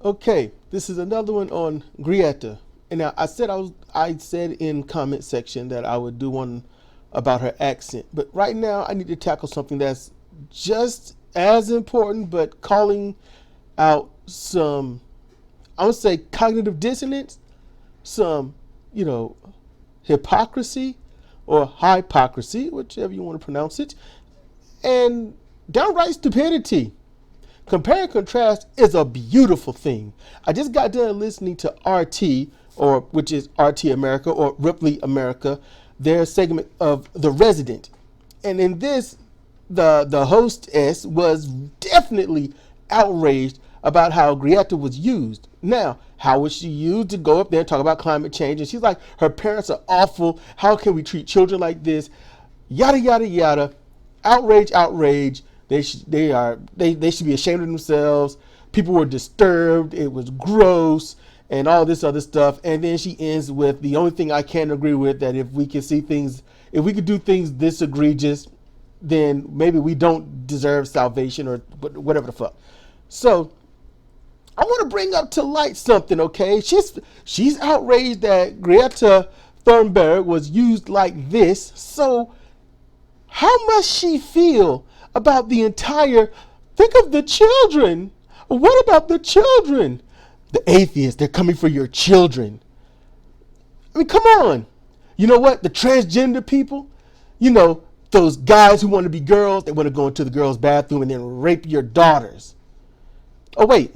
Okay, this is another one on Greta. And now I said in comment section that I would do one about her accent. But right now I need to tackle something that's just as important, but calling out some, I would say, cognitive dissonance, some, you know, hypocrisy or hypocrisy, whichever you want to pronounce it, and downright stupidity. Compare and contrast is a beautiful thing. I just got done listening to RT, or which is RT America or Ripley America, their segment of The Resident. And in this, the hostess was definitely outraged about how Greta was used. Now, how was she used? To go up there and talk about climate change? And she's like, her parents are awful. How can we treat children like this? Yada, yada, yada. Outrage, outrage. They should be ashamed of themselves. People were disturbed. It was gross and all this other stuff. And then she ends with the only thing I can agree with, that if we could do things this egregious, then maybe we don't deserve salvation or whatever the fuck. So I want to bring up to light something, okay? She's outraged that Greta Thunberg was used like this. So how must she feel about the entire, think of the children. What about the children? The atheists, they're coming for your children. I mean, come on. You know what? The transgender people, you know, those guys who want to be girls, they want to go into the girls' bathroom and then rape your daughters. Oh, wait.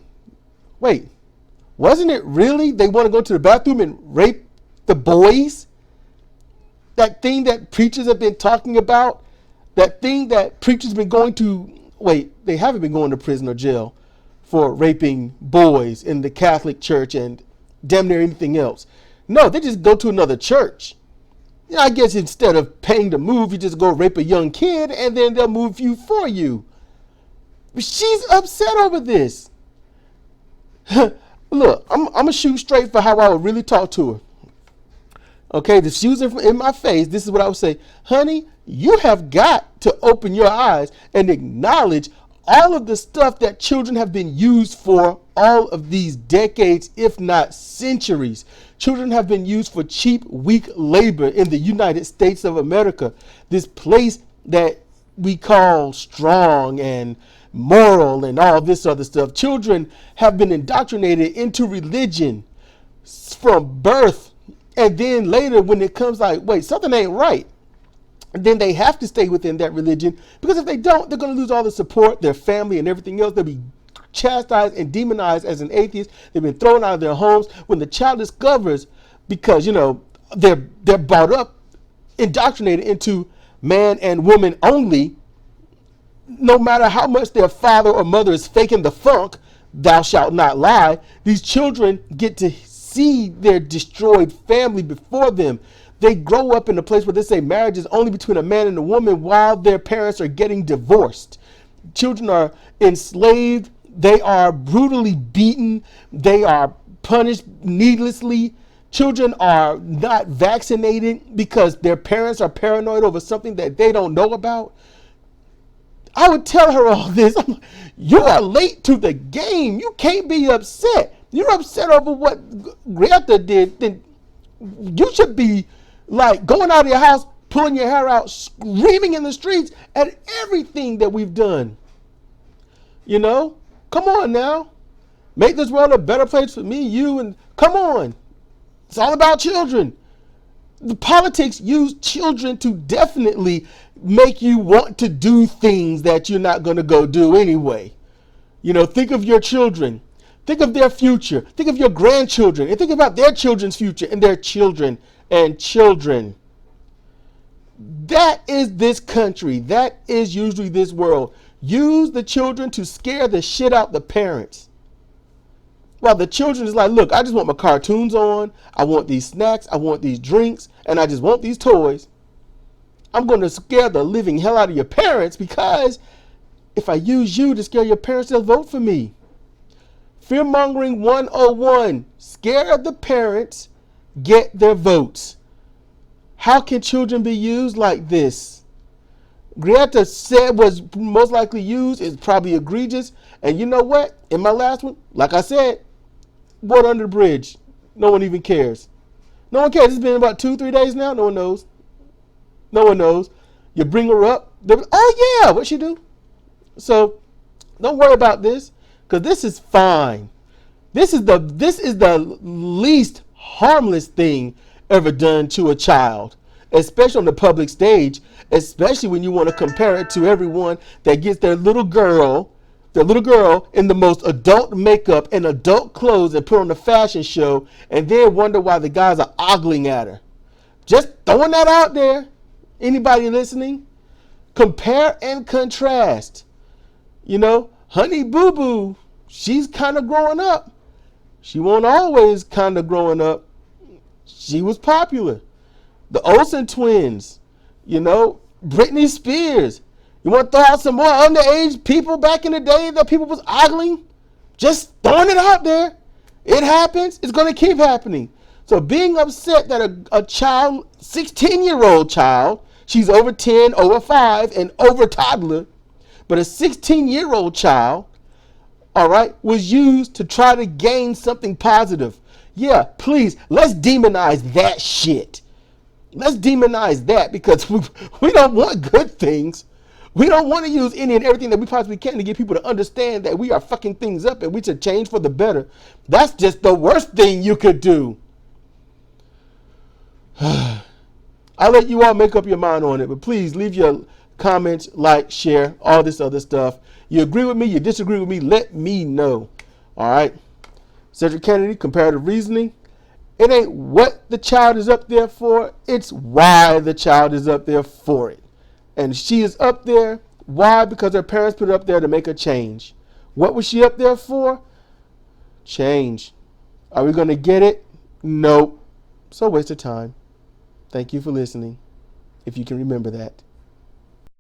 Wasn't it really they want to go to the bathroom and rape the boys? That thing that preachers have been talking about? That thing that preachers have been going to, they haven't been going to prison or jail for raping boys in the Catholic Church and damn near anything else. No, they just go to another church. You know, I guess instead of paying to move, you just go rape a young kid and then they'll move you for you. She's upset over this. Look, I'm going to shoot straight for how I would really talk to her. Okay, if she was in my face, this is what I would say. Honey, you have got to open your eyes and acknowledge all of the stuff that children have been used for all of these decades, if not centuries. Children have been used for cheap, weak labor in the United States of America. This place that we call strong and moral and all this other stuff. Children have been indoctrinated into religion from birth. And then later when it comes like, something ain't right. And then they have to stay within that religion, because if they don't, they're going to lose all the support, their family and everything else. They'll be chastised and demonized as an atheist. They've been thrown out of their homes. When the child discovers, because, you know, they're brought up, indoctrinated into man and woman only, no matter how much their father or mother is faking the funk, thou shalt not lie, these children get to see their destroyed family before them. They grow up in a place where they say marriage is only between a man and a woman while their parents are getting divorced. Children are enslaved. They are brutally beaten. They are punished needlessly. Children are not vaccinated because their parents are paranoid over something that they don't know about. I would tell her all this. You are late to the game. You can't be upset. You're upset over what Greta did. Then you should be like going out of your house, pulling your hair out, screaming in the streets at everything that we've done. You know, come on now. Make this world a better place for me, you, and come on. It's all about children. The politics use children to definitely make you want to do things that you're not going to go do anyway. You know, think of your children. Think of their future. Think of your grandchildren. And think about their children's future and their children and children. That is this country. That is usually this world. Use the children to scare the shit out the parents. While the children is like, look, I just want my cartoons on. I want these snacks. I want these drinks. And I just want these toys. I'm going to scare the living hell out of your parents, because if I use you to scare your parents, they'll vote for me. Fear-mongering 101. Scare the parents, get their votes. How can children be used like this? Greta said was most likely used is probably egregious. And you know what? In my last one, like I said, water under the bridge. No one even cares. No one cares. It's been about 2-3 days now. No one knows. No one knows. You bring her up. Oh yeah, what she do? So don't worry about this, because this is fine. This is the least harmless thing ever done to a child, especially on the public stage, especially when you want to compare it to everyone that gets their little girl in the most adult makeup and adult clothes and put on a fashion show, and then wonder why the guys are ogling at her. Just throwing that out there. Anybody listening? Compare and contrast. You know, Honey Boo Boo, she's kind of growing up. She won't always kind of growing up. She was popular. The Olsen twins, you know, Britney Spears. You want to throw out some more underage people back in the day that people was ogling? Just throwing it out there. It happens. It's going to keep happening. So being upset that a child, 16-year-old child, she's over 10, over 5, and over toddler, but a 16-year-old child, all right, was used to try to gain something positive. Yeah, please, let's demonize that shit. Let's demonize that, because we don't want good things. We don't want to use any and everything that we possibly can to get people to understand that we are fucking things up and we should change for the better. That's just the worst thing you could do. I'll let you all make up your mind on it, but please leave your comments, like, share, all this other stuff. You agree with me, you disagree with me, let me know. All right. Cedric Kennedy, Comparative Reasoning. It ain't what the child is up there for, it's why the child is up there for it. And she is up there, why? Because her parents put her up there to make a change. What was she up there for? Change. Are we going to get it? Nope. So waste of time. Thank you for listening, if you can remember that.